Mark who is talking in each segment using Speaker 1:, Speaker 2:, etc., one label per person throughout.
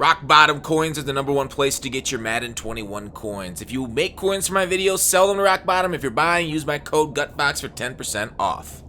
Speaker 1: Rock Bottom Coins is the #1 place to get your Madden 21 coins. If you make coins for my videos, sell them to Rock Bottom. If you're buying, use my code GUTBOX for 10% off.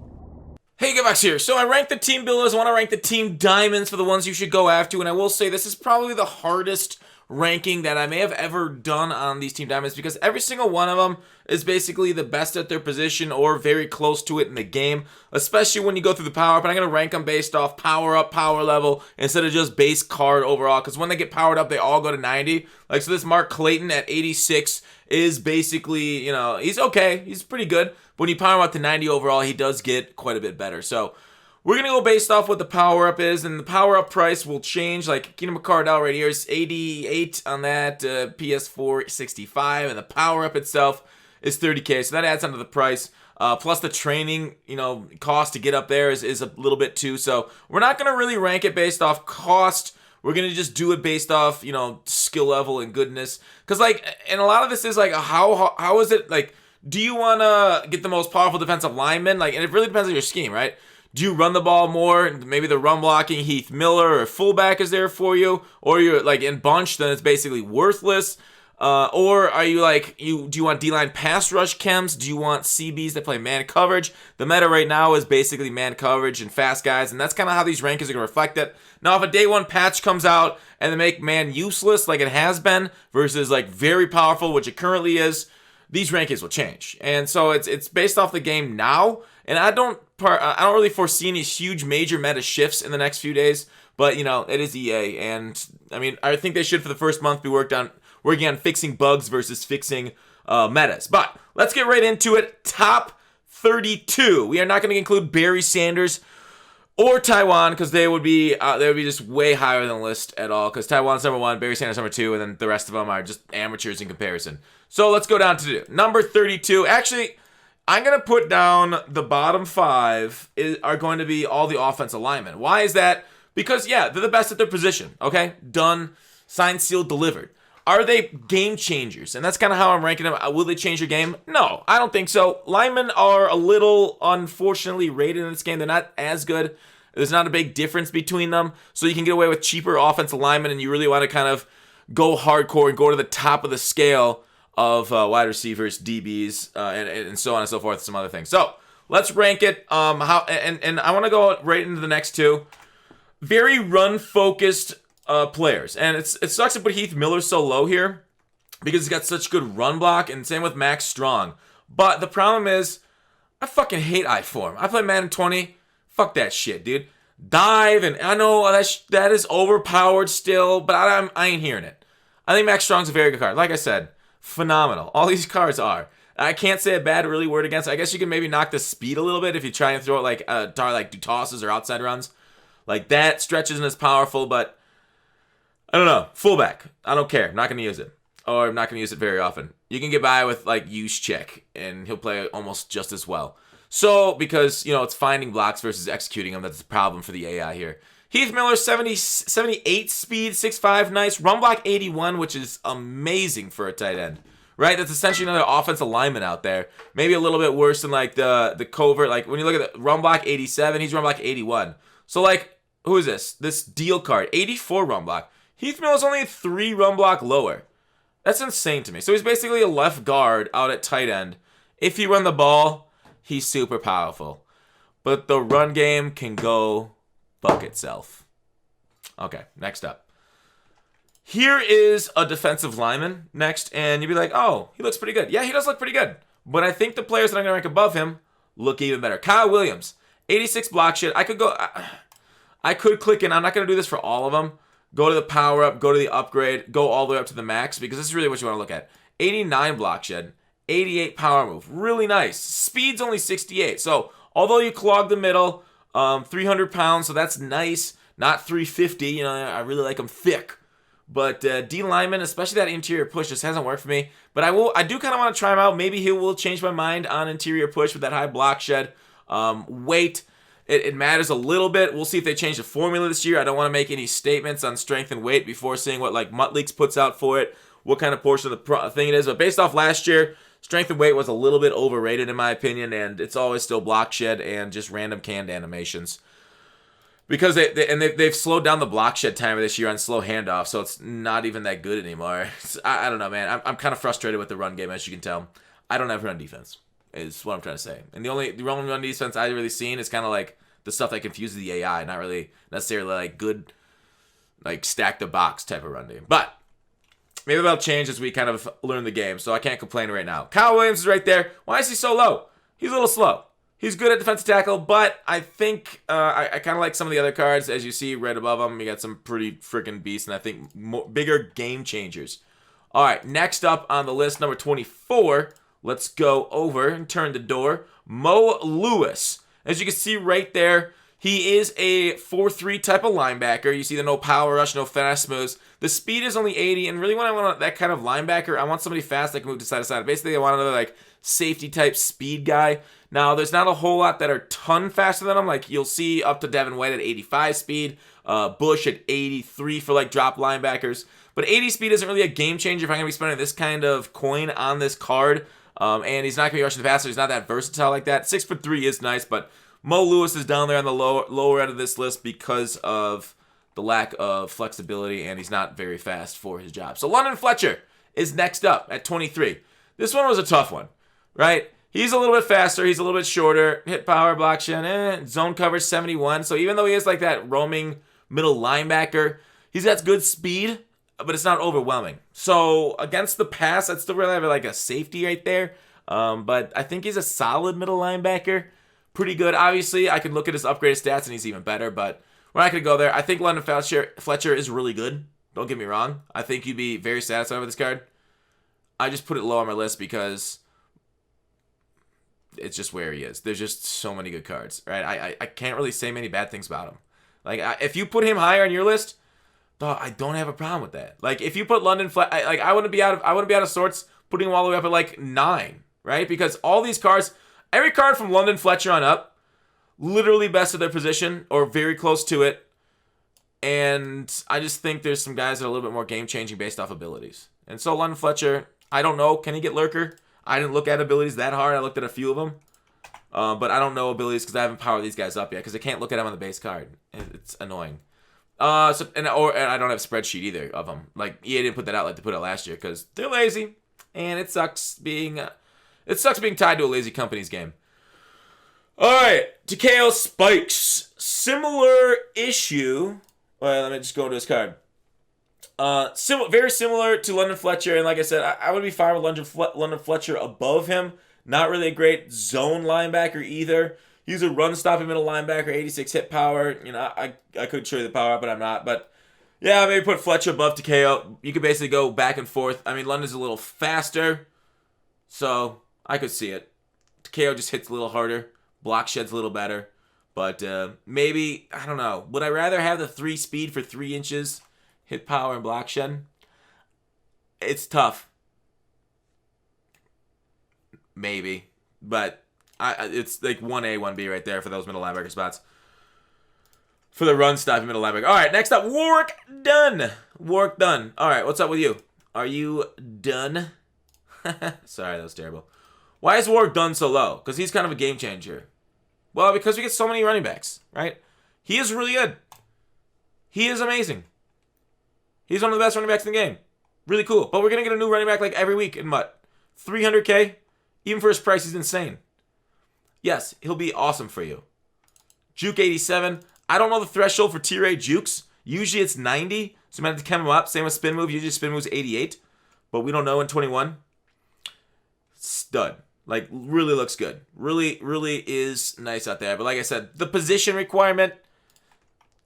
Speaker 1: Hey, GUTBOX here. So I ranked the team builders. I want to rank the team diamonds for the ones you should go after. And I will say this is probably the hardest ranking that I may have ever done on these team diamonds, because every single one of them is basically the best at their position or very close to it in the game, especially when you go through the power up. And I'm going to rank them based off power up, power level, instead of just base card overall, because when they get powered up, they all go to 90. Like, so this Mark Clayton at 86 is basically, you know, he's okay. He's pretty good. But when you power him up to 90 overall, he does get quite a bit better. So we're going to go based off what the power-up is, and the power-up price will change. Like, Keenan McCardell right here is 88 on that PS4 65, and the power-up itself is 30K, so that adds onto the price. Plus the training, you know, cost to get up there is a little bit too. So we're not going to really rank it based off cost. We're going to just do it based off, you know, skill level and goodness. Because, like, and a lot of this is, like, how is it, like, do you want to get the most powerful defensive lineman? Like, and it really depends on your scheme, right? Do you run the ball more? Maybe the run blocking Heath Miller or fullback is there for you, or you're like in bunch, then it's basically worthless. Or are you like, do you want D-line pass rush chems? Do you want CBs that play man coverage? The meta right now is basically man coverage and fast guys, and that's kind of how these rankings are going to reflect it. Now, if a day one patch comes out and they make man useless like it has been versus like very powerful, which it currently is, these rankings will change. And so it's based off the game now, and I don't really foresee any huge major meta shifts in the next few days, but you know, it is EA, and I mean, I think they should for the first month be working on fixing bugs versus fixing metas. But let's get right into it. Top 32. We are not going to include Barry Sanders or Taiwan, because they would be just way higher than the list at all, because Taiwan's #1, Barry Sanders #2, and then the rest of them are just amateurs in comparison. So let's go down to number 32. Actually, I'm going to put down the bottom 5 are going to be all the offensive linemen. Why is that? Because, yeah, they're the best at their position, okay? Done, signed, sealed, delivered. Are they game changers? And that's kind of how I'm ranking them. Will they change your game? No, I don't think so. Linemen are a little, unfortunately, rated in this game. They're not as good. There's not a big difference between them. So you can get away with cheaper offensive linemen, and you really want to kind of go hardcore and go to the top of the scale of wide receivers, DBs, and so on and so forth, some other things. So let's rank it. And I want to go right into the next two. Very run-focused players. And it sucks to put Heath Miller so low here because he's got such good run block, and same with Max Strong. But the problem is, I fucking hate I-form. I play Madden 20. Fuck that shit, dude. Dive, and I know that is overpowered still, but I ain't hearing it. I think Max Strong's a very good card. Like I said, phenomenal. All these cards are. I can't say a bad really word against it. I guess you can maybe knock the speed a little bit if you try and throw it like do tosses or outside runs. Like that stretch isn't as powerful, but I don't know. Fullback. I don't care. I'm not going to use it. Or I'm not going to use it very often. You can get by with like use check, and he'll play almost just as well. So, because, you know, it's finding blocks versus executing them, that's the problem for the AI here. Heath Miller, 78 speed, 6'5", nice. Run block 81, which is amazing for a tight end, right? That's essentially another offensive lineman out there. Maybe a little bit worse than, like, the covert. Like, when you look at the run block 87, he's run block 81. So, like, who is this? This deal card, 84 run block. Heath Miller's only 3 run block lower. That's insane to me. So, he's basically a left guard out at tight end. If you run the ball, he's super powerful. But the run game can go fuck itself. Okay, next up. Here is a defensive lineman next, and you'd be like, oh, he looks pretty good. Yeah, he does look pretty good. But I think the players that I'm going to rank above him look even better. Kyle Williams, 86 block shit. I could click in. I'm not going to do this for all of them. Go to the power up, go to the upgrade, go all the way up to the max, because this is really what you want to look at. 89 block shed, 88 power move. Really nice. Speed's only 68. So although you clog the middle, 300 pounds, so that's nice. Not 350. You know, I really like them thick. But D lineman, especially that interior push, just hasn't worked for me. But I do kind of want to try him out. Maybe he will change my mind on interior push with that high block shed. Weight, it matters a little bit. We'll see if they change the formula this year. I don't want to make any statements on strength and weight before seeing what like Muttleaks puts out for it, what kind of portion of the thing it is. But based off last year, strength and weight was a little bit overrated in my opinion, and it's always still block shed and just random canned animations. Because they've slowed down the block shed timer this year on slow handoff, so it's not even that good anymore. I don't know, man. I'm kind of frustrated with the run game, as you can tell. I don't have run defense, is what I'm trying to say. And the only run defense I've really seen is kind of like the stuff that confuses the AI, not really necessarily like good, like stack the box type of run game. But maybe that'll change as we kind of learn the game, so I can't complain right now. Kyle Williams is right there. Why is he so low? He's a little slow. He's good at defensive tackle, but I think I kind of like some of the other cards. As you see right above him, you got some pretty freaking beasts, and I think bigger game changers. All right, next up on the list, number 24. Let's go over and turn the door. Mo Lewis. As you can see right there, he is a 4-3 type of linebacker. You see the no power rush, no fast moves. The speed is only 80, and really when I want that kind of linebacker, I want somebody fast that can move to side to side. Basically, I want another like safety type speed guy. Now, there's not a whole lot that are ton faster than him. Like, you'll see up to Devin White at 85 speed, Bush at 83 for, like, drop linebackers. But 80 speed isn't really a game changer if I'm going to be spending this kind of coin on this card. And he's not going to be rushing the passer. He's not that versatile like that. 6'3" is nice, but Mo Lewis is down there on the lower end of this list because of the lack of flexibility, and he's not very fast for his job. So London Fletcher is next up at 23. This one was a tough one, right? He's a little bit faster. He's a little bit shorter. Hit power, block shed, zone coverage 71. So even though he is like that roaming middle linebacker, he's got good speed, but it's not overwhelming. So against the pass, I'd still really have like a safety right there. But I think he's a solid middle linebacker. Pretty good. Obviously, I can look at his upgraded stats and he's even better, but we're not going to go there. I think London Fletcher is really good. Don't get me wrong. I think you'd be very satisfied with this card. I just put it low on my list because it's just where he is. There's just so many good cards, right? I can't really say many bad things about him. Like, if you put him higher on your list, I don't have a problem with that. Like, if you put London Fletcher, like, I wouldn't be out of sorts putting him all the way up at like 9, right? Because all these cards, every card from London Fletcher on up, literally best of their position or very close to it. And I just think there's some guys that are a little bit more game-changing based off abilities. And so London Fletcher, I don't know. Can he get Lurker? I didn't look at abilities that hard. I looked at a few of them. But I don't know abilities because I haven't powered these guys up yet because I can't look at them on the base card. It's annoying. And I don't have a spreadsheet either of them. Like, EA didn't put that out like they put it last year because they're lazy. And it sucks being tied to a lazy company's game. All right, Takeo Spikes. Similar issue. Well, let me just go to his card. Very similar to London Fletcher, and like I said, I would be fine with London Fletcher above him. Not really a great zone linebacker either. He's a run-stopping middle linebacker, 86 hit power. You know, I could show you the power up, but I'm not. But yeah, maybe put Fletcher above Takeo. You could basically go back and forth. I mean, London's a little faster, so I could see it. Takeo just hits a little harder. Block shed's a little better. But maybe, I don't know. Would I rather have the 3 speed for 3 inches, hit power, and block shed? It's tough. Maybe. But it's like 1A, 1B right there for those middle linebacker spots. For the run stuff, middle linebacker. All right, next up, Warwick Dunn. Warwick Dunn. All right, what's up with you? Are you done? Sorry, that was terrible. Why is Warwick Dunn so low? Because he's kind of a game changer. Well, because we get so many running backs, right? He is really good. He is amazing. He's one of the best running backs in the game. Really cool. But we're going to get a new running back like every week in what? 300K? Even for his price, he's insane. Yes, he'll be awesome for you. Juke 87. I don't know the threshold for T-Ray Jukes. Usually it's 90, so I'm going to have to chem him up. Same with Spin Move. Usually Spin Move's 88, but we don't know in 21. Stud. Like, really looks good. Really, really is nice out there. But like I said, the position requirement,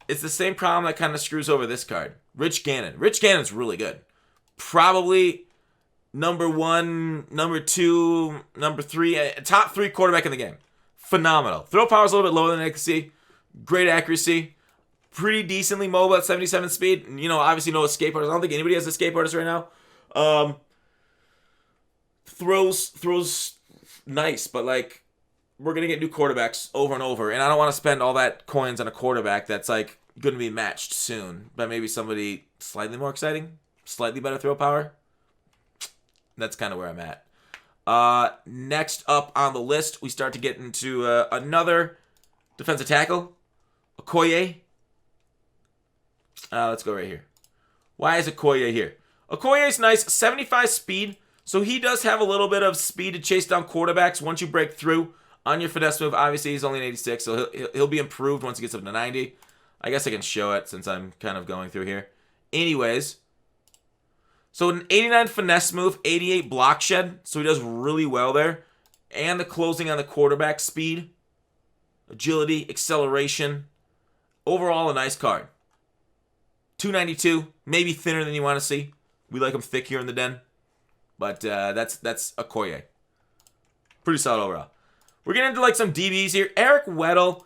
Speaker 1: it's the same problem that kind of screws over this card. Rich Gannon. Rich Gannon's really good. Probably number 1, number 2, number 3, top 3 quarterback in the game. Phenomenal. Throw power's a little bit lower than I can see. Great accuracy. Pretty decently mobile at 77 speed. You know, obviously no escape artist. I don't think anybody has escape artist right now. Throws nice, but like, we're going to get new quarterbacks over and over, and I don't want to spend all that coins on a quarterback that's like going to be matched soon by maybe somebody slightly more exciting, slightly better throw power. That's kind of where I'm at. Next up on the list, we start to get into another defensive tackle, Okoye. Let's go right here. Why is Okoye here? Okoye is nice. 75 speed. So he does have a little bit of speed to chase down quarterbacks once you break through on your finesse move. Obviously, he's only an 86, so he'll be improved once he gets up to 90. I guess I can show it since I'm kind of going through here. Anyways, so an 89 finesse move, 88 block shed, so he does really well there. And the closing on the quarterback, speed, agility, acceleration. Overall, a nice card. 292, maybe thinner than you want to see. We like him thick here in the den. But that's Okoye. Pretty solid overall. We're getting into like some DBs here. Eric Weddle,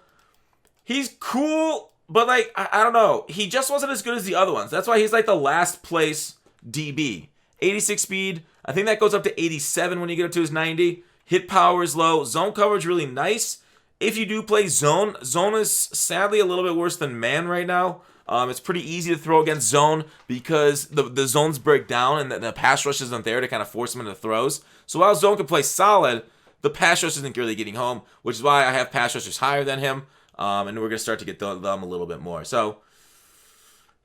Speaker 1: he's cool, but like, I don't know. He just wasn't as good as the other ones. That's why he's like the last place DB. 86 speed. I think that goes up to 87 when you get up to his 90. Hit power is low. Zone coverage really nice. If you do play zone, zone is sadly a little bit worse than man right now. It's pretty easy to throw against zone because the zones break down and the pass rush isn't there to kind of force him into throws. So while zone can play solid, the pass rush isn't really getting home, which is why I have pass rushers higher than him. And we're going to start to get them a little bit more. So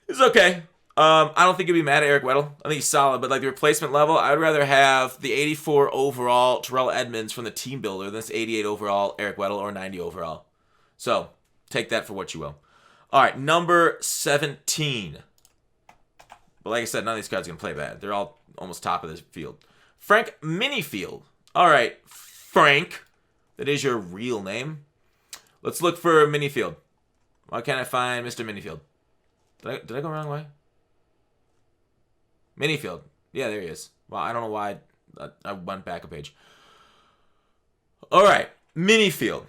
Speaker 1: it's okay. I don't think you'd be mad at Eric Weddle. I think he's solid, but like the replacement level, I'd rather have the 84 overall Terrell Edmonds from the team builder than this 88 overall Eric Weddle or 90 overall. So take that for what you will. All right, number 17. But like I said, none of these cards can play bad. They're all almost top of this field. Frank Minifield. All right, Frank. That is your real name. Let's look for Minifield. Why can't I find Mr. Minifield? Did I go the wrong way? Minifield. Yeah, there he is. Well, I don't know why I went back a page. All right, Minifield.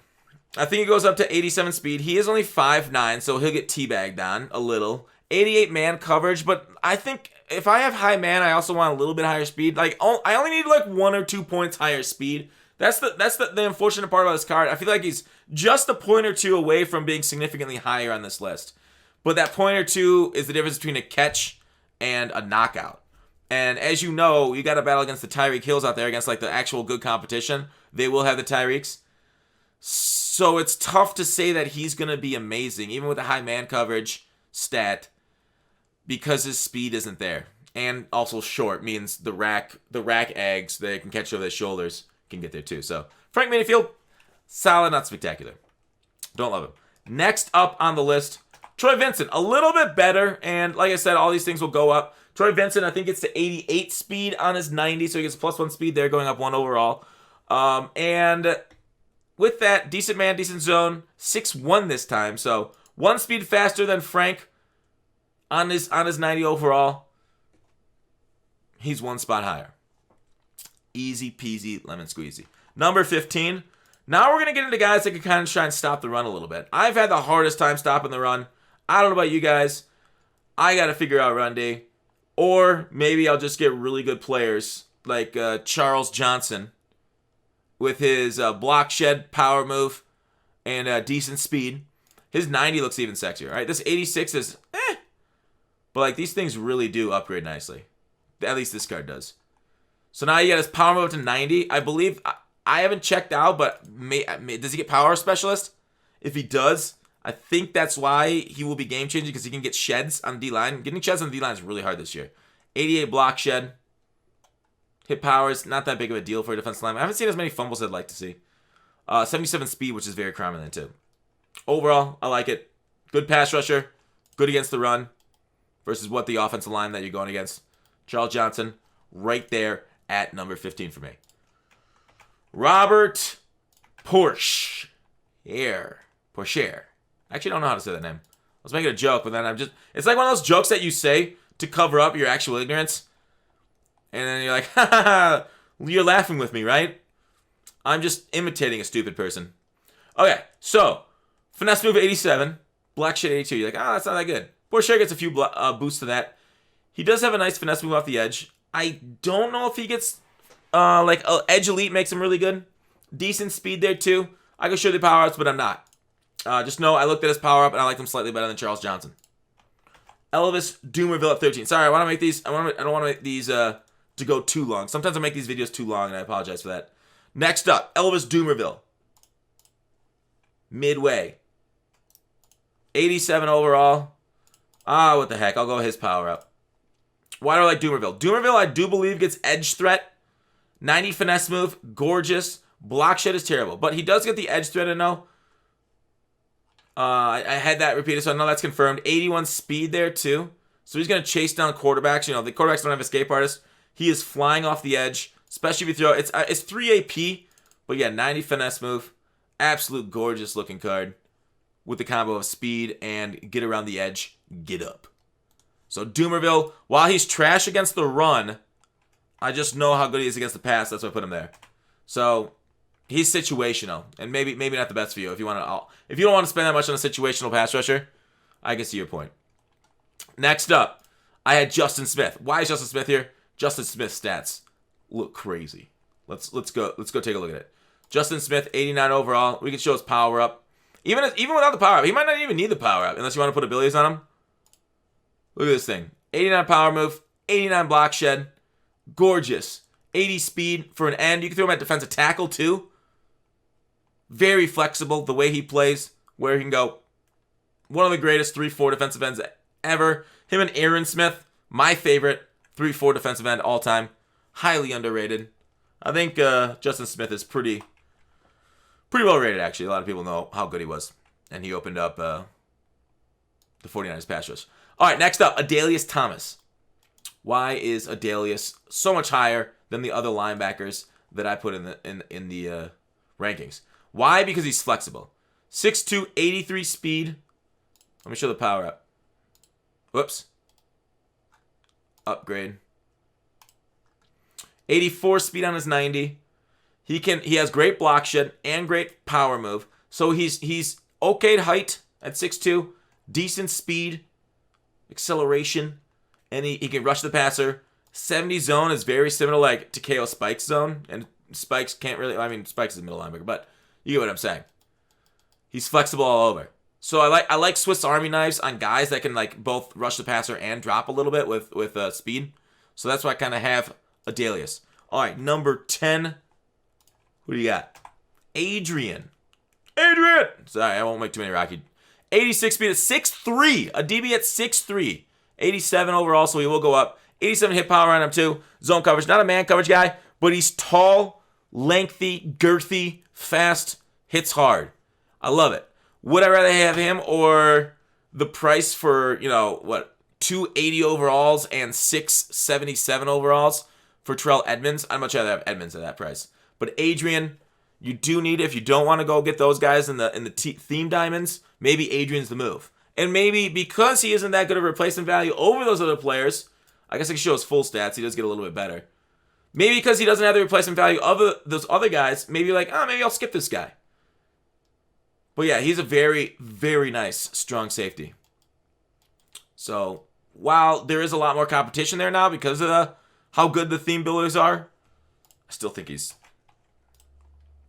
Speaker 1: I think he goes up to 87 speed. He is only 5'9", so he'll get teabagged on a little. 88 man coverage, but I think if I have high man, I also want a little bit higher speed. Like I only need like 1 or 2 points higher speed. That's the unfortunate part about this card. I feel like he's just a point or two away from being significantly higher on this list. But that point or two is the difference between a catch and a knockout. And as you know, you got to battle against the Tyreek Hills out there, against like the actual good competition. They will have the Tyreeks. So it's tough to say that he's going to be amazing, even with a high man coverage stat, because his speed isn't there. And also short means the rack eggs that can catch over their shoulders can get there too. So Frank Minifield, solid, not spectacular. Don't love him. Next up on the list, Troy Vincent. A little bit better, and like I said, all these things will go up. Troy Vincent, I think it's to 88 speed on his 90, so he gets +1 speed there, going up 1 overall. And with that, decent man, decent zone, 6'1" this time. So 1 speed faster than Frank on his 90 overall. He's 1 spot higher. Easy peasy, lemon squeezy. Number 15. Now we're going to get into guys that can kind of try and stop the run a little bit. I've had the hardest time stopping the run. I don't know about you guys. I got to figure out run D. Or maybe I'll just get really good players like Charles Johnson with his block shed power move and decent speed. His 90 looks even sexier, right? This 86 is But like these things really do upgrade nicely. At least this card does. So now you got his power move to 90. I believe, I haven't checked out, but does he get power specialist? If he does, I think that's why he will be game changing, because he can get sheds on D-line. Getting sheds on D-line is really hard this year. 88 block shed. Hit power is not that big of a deal for a defensive lineman. I haven't seen as many fumbles as I'd like to see. 77 speed, which is very prominent too. Overall, I like it. Good pass rusher. Good against the run. Versus what the offensive line that you're going against. Charles Johnson, right there at number 15 for me. Robert Porsche. Porsche. I actually don't know how to say that name. I was making a joke, but then it's like one of those jokes that you say to cover up your actual ignorance. And then you're like, ha ha ha, you're laughing with me, right? I'm just imitating a stupid person. Okay, so, finesse move 87, black shit 82. You're like, that's not that good. Porsche gets a few boosts to that. He does have a nice finesse move off the edge. I don't know if he gets, edge elite makes him really good. Decent speed there too. I can show the power-ups, but I'm not. Just know I looked at his power-up and I liked him slightly better than Charles Johnson. Elvis Doomerville at 13. Sorry, I want to make these. I don't want to make these to go too long. Sometimes I make these videos too long, and I apologize for that. Next up, Elvis Doomerville. Midway. 87 overall. Ah, what the heck. I'll go his power up. Why do I like Doomerville? Doomerville, I do believe, gets edge threat. 90 finesse move. Gorgeous. Block shed is terrible. But he does get the edge threat, I know. I had that repeated, so I know that's confirmed. 81 speed there, too. So he's going to chase down quarterbacks. You know, the quarterbacks don't have escape artists. He is flying off the edge, especially if you throw. It's 3 AP, but yeah, 90 finesse move. Absolute gorgeous looking card with the combo of speed and get around the edge, get up. So Doomerville, while he's trash against the run, I just know how good he is against the pass. That's why I put him there. So he's situational, and maybe not the best for you if you don't want to spend that much on a situational pass rusher. I can see your point. Next up, I had Justin Smith. Why is Justin Smith here? Justin Smith's stats look crazy. Let's go take a look at it. Justin Smith, 89 overall. We can show his power up. Even without the power up, he might not even need the power up unless you want to put abilities on him. Look at this thing. 89 power move, 89 block shed. Gorgeous. 80 speed for an end. You can throw him at defensive tackle too. Very flexible the way he plays, where he can go. One of the greatest 3-4 defensive ends ever. Him and Aaron Smith, my favorite 3-4 defensive end all time. Highly underrated. I think Justin Smith is pretty well rated, actually. A lot of people know how good he was. And he opened up the 49ers pass rush. All right, next up, Adalius Thomas. Why is Adalius so much higher than the other linebackers that I put in the rankings? Why? Because he's flexible. 6'2", 83 speed. Let me show the power up. Whoops. Upgrade. 84 speed on his 90. He has great block shed and great power move. So he's okay height at 6'2", decent speed, acceleration, and he can rush the passer. 70 zone is very similar to KO Spike's zone, and Spike's can't really. I mean, Spike's is a middle linebacker, but you get what I'm saying. He's flexible all over. So I like Swiss Army knives on guys that can both rush the passer and drop a little bit with speed. So that's why I kind of have Adalius. All right, number 10. Who do you got? Adrian. Sorry, I won't make too many Rocky. 86 speed at 6'3". A DB at 6'3". 87 overall, so he will go up. 87 hit power on him too. Zone coverage. Not a man coverage guy, but he's tall, lengthy, girthy, fast, hits hard. I love it. Would I rather have him or the price for, 280 overalls and 677 overalls for Terrell Edmonds? I'd much rather have Edmonds at that price. But Adrian, you do need it. If you don't want to go get those guys in the theme diamonds, maybe Adrian's the move. And maybe because he isn't that good of a replacement value over those other players, I guess I can show his full stats. He does get a little bit better. Maybe because he doesn't have the replacement value of those other guys, maybe maybe I'll skip this guy. But yeah, he's a very, very nice, strong safety. So while there is a lot more competition there now because of how good the theme builders are, I still think he's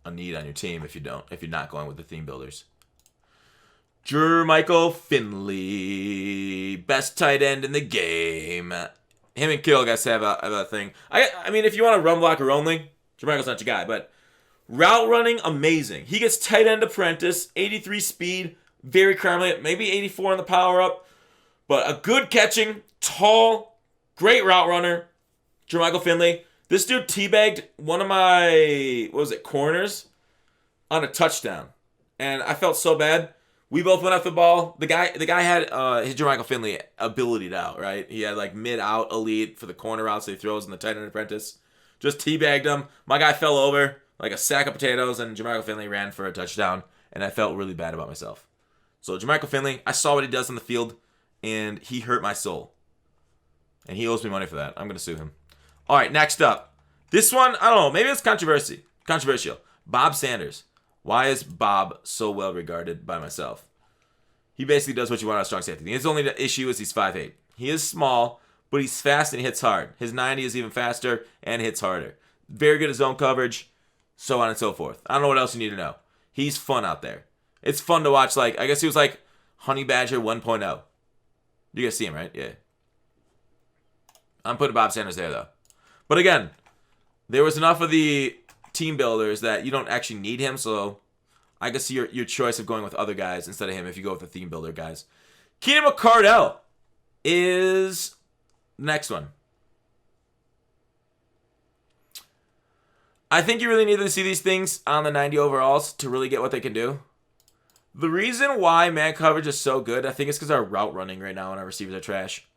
Speaker 1: a need on your team if you're not going with the theme builders. Jermichael Finley, best tight end in the game. Him and Kittle guys have a thing. I mean, if you want to run blocker only, Jermichael's not your guy, but route running, amazing. He gets tight end apprentice, 83 speed, very crime, maybe 84 on the power up, but a good catching, tall, great route runner. Jermichael Finley. This dude teabagged one of my corners on a touchdown, and I felt so bad. We both went off the ball. The guy had his Jermichael Finley ability'd out, right? He had mid-out elite for the corner routes that he throws in the tight end apprentice. Just teabagged him. My guy fell over like a sack of potatoes, and Jermichael Finley ran for a touchdown, and I felt really bad about myself. So Jermichael Finley, I saw what he does on the field, and he hurt my soul. And he owes me money for that. I'm going to sue him. All right, next up. This one, I don't know, maybe it's controversial. Bob Sanders. Why is Bob so well regarded by myself? He basically does what you want out of strong safety. His only issue is he's 5'8". He is small, but he's fast and he hits hard. His 90 is even faster and hits harder. Very good at zone coverage, so on and so forth. I don't know what else you need to know. He's fun out there. It's fun to watch. I guess he was Honey Badger 1.0. You guys see him, right? Yeah. I'm putting Bob Sanders there, though. But again, there was enough of the team builders that you don't actually need him, so I guess your choice of going with other guys instead of him if you go with the theme builder guys. Keenan McCardell. is the next one. I think you really need to see these things on the 90 overalls to really get what they can do. The reason why man coverage is so good, I think it's because our route running right now and our receivers are trash.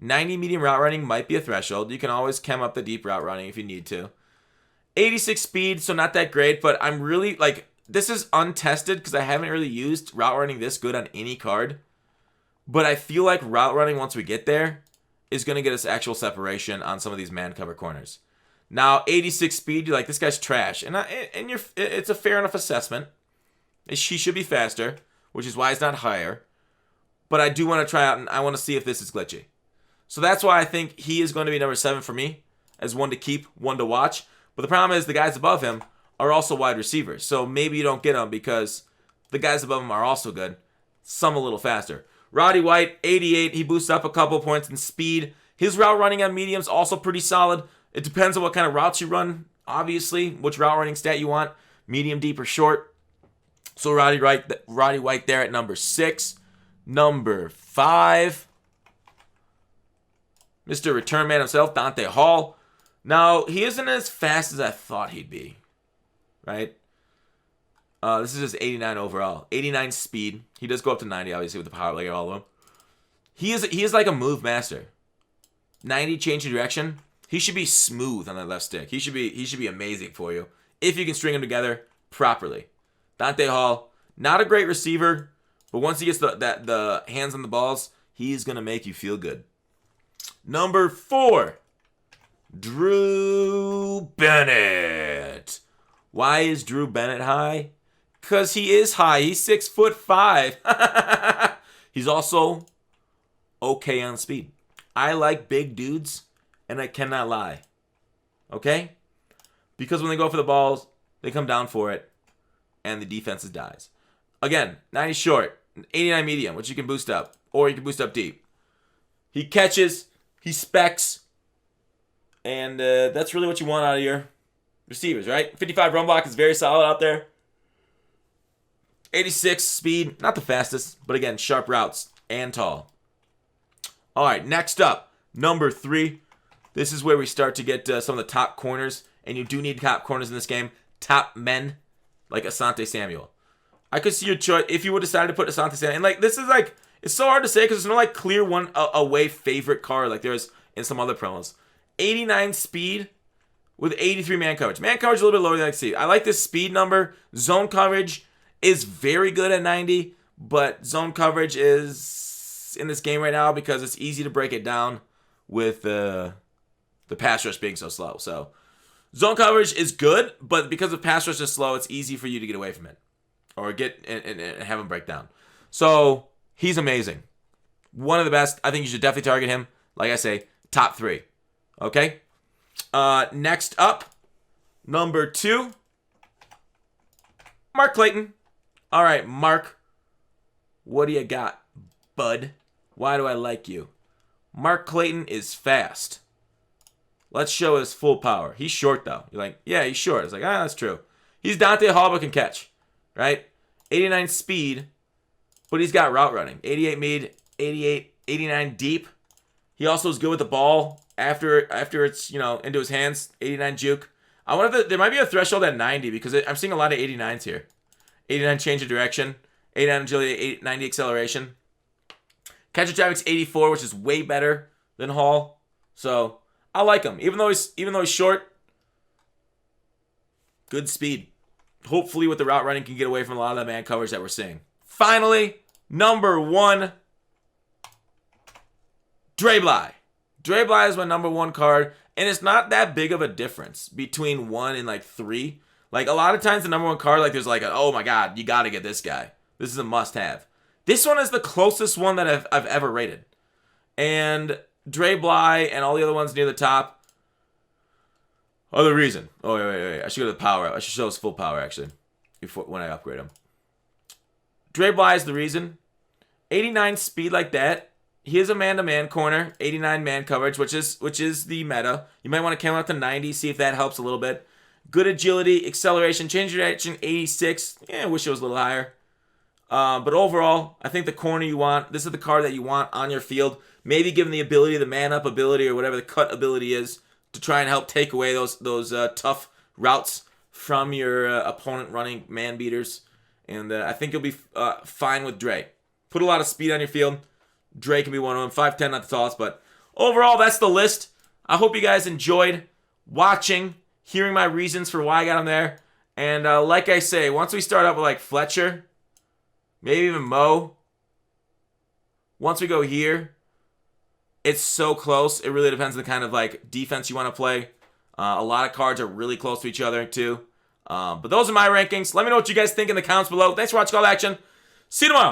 Speaker 1: 90 medium route running might be a threshold. You can always chem up the deep route running if you need to. 86 speed, so not that great, but I'm really, like, this is untested because I haven't really used route running this good on any card. But I feel like route running, once we get there, is going to get us actual separation on some of these man cover corners. Now, 86 speed, you're like, this guy's trash. And it's a fair enough assessment. He should be faster, which is why he's not higher. But I do want to try out, and I want to see if this is glitchy. So that's why I think he is going to be number 7 for me, as one to keep, one to watch. But the problem is the guys above him are also wide receivers. So maybe you don't get them because the guys above him are also good. Some a little faster. Roddy White, 88. He boosts up a couple points in speed. His route running on medium's also pretty solid. It depends on what kind of routes you run, obviously, which route running stat you want, medium, deep, or short. So Roddy White there at number 6. Number 5, Mr. Return Man himself, Dante Hall. Now, he isn't as fast as I thought he'd be, right? This is just 89 overall. 89 speed. He does go up to 90, obviously, with the power, like all of them. He is like a move master. 90 change of direction. He should be smooth on that left stick. He should be amazing for you if you can string them together properly. Dante Hall, not a great receiver, but once he gets the hands on the balls, he's gonna make you feel good. Number 4, Drew Bennett. Why is Drew Bennett high? Because he is high. He's 6'5". He's also okay on speed. I like big dudes, and I cannot lie. Okay? Because when they go for the balls, they come down for it, and the defense dies. Again, 90 short, 89 medium, which you can boost up, or you can boost up deep. He catches, he specs, and that's really what you want out of your receivers, right? 55 run block is very solid out there. 86 speed, not the fastest, but again, sharp routes and tall. All right, next up, number 3. This is where we start to get some of the top corners, and you do need top corners in this game. Top men, like Asante Samuel. I could see your choice if you would decide to put Asante Samuel. And like this is like, it's so hard to say because there's no like clear one away favorite card like there's in some other promos. 89 speed with 83 man coverage. Man coverage a little bit lower than I see. I like this speed number. Zone coverage is very good at 90, but zone coverage is in this game right now because it's easy to break it down with the pass rush being so slow. So zone coverage is good, but because the pass rush is slow, it's easy for you to get away from it or get and have him break down. So he's amazing. One of the best. I think you should definitely target him. Like I say, top 3. Okay? Next up, number 2, Mark Clayton. All right, Mark, what do you got, bud? Why do I like you? Mark Clayton is fast. Let's show his full power. He's short, though. You're like, yeah, he's short. It's like, that's true. He's Dante Hall, but can catch, right? 89 speed, but he's got route running. 88 mid, 89 deep. He also is good with the ball after it's, into his hands. 89 juke. I wonder if there might be a threshold at 90 because I'm seeing a lot of 89s here. 89 change of direction. 89 agility, 90 acceleration. Catch and traffic's 84, which is way better than Hall. So I like him. Even though he's short, good speed. Hopefully with the route running can get away from a lot of the man coverage that we're seeing. Finally, number 1, Dre Bly. Dre Bly is my number 1 card, and it's not that big of a difference between 1 and like 3. Like a lot of times the number 1 card, like there's like, oh my god, you got to get this guy. This is a must-have. This one is the closest one that I've ever rated. And Dre Bly and all the other ones near the top are the reason. Oh, wait. I should go to the power up. I should show his full power, actually, when I upgrade him. Dre Bly is the reason. 89 speed like that. He is a man-to-man corner. 89 man coverage, which is the meta. You might want to count out to 90, see if that helps a little bit. Good agility, acceleration, change of direction, 86. Yeah, I wish it was a little higher. But overall, I think the corner you want, this is the card that you want on your field Maybe give him the ability, the man-up ability, or whatever the cut ability is, to try and help take away those tough routes from your opponent running man beaters. And I think you'll be fine with Dre. Put a lot of speed on your field. Dre can be one of them. 5'10", not the tallest, but overall, that's the list. I hope you guys enjoyed watching, hearing my reasons for why I got him there. And like I say, once we start up with like Fletcher, maybe even Mo, once we go here, it's so close. It really depends on the kind of like defense you want to play. A lot of cards are really close to each other too. But those are my rankings. Let me know what you guys think in the comments below. Thanks for watching Call to Action. See you tomorrow.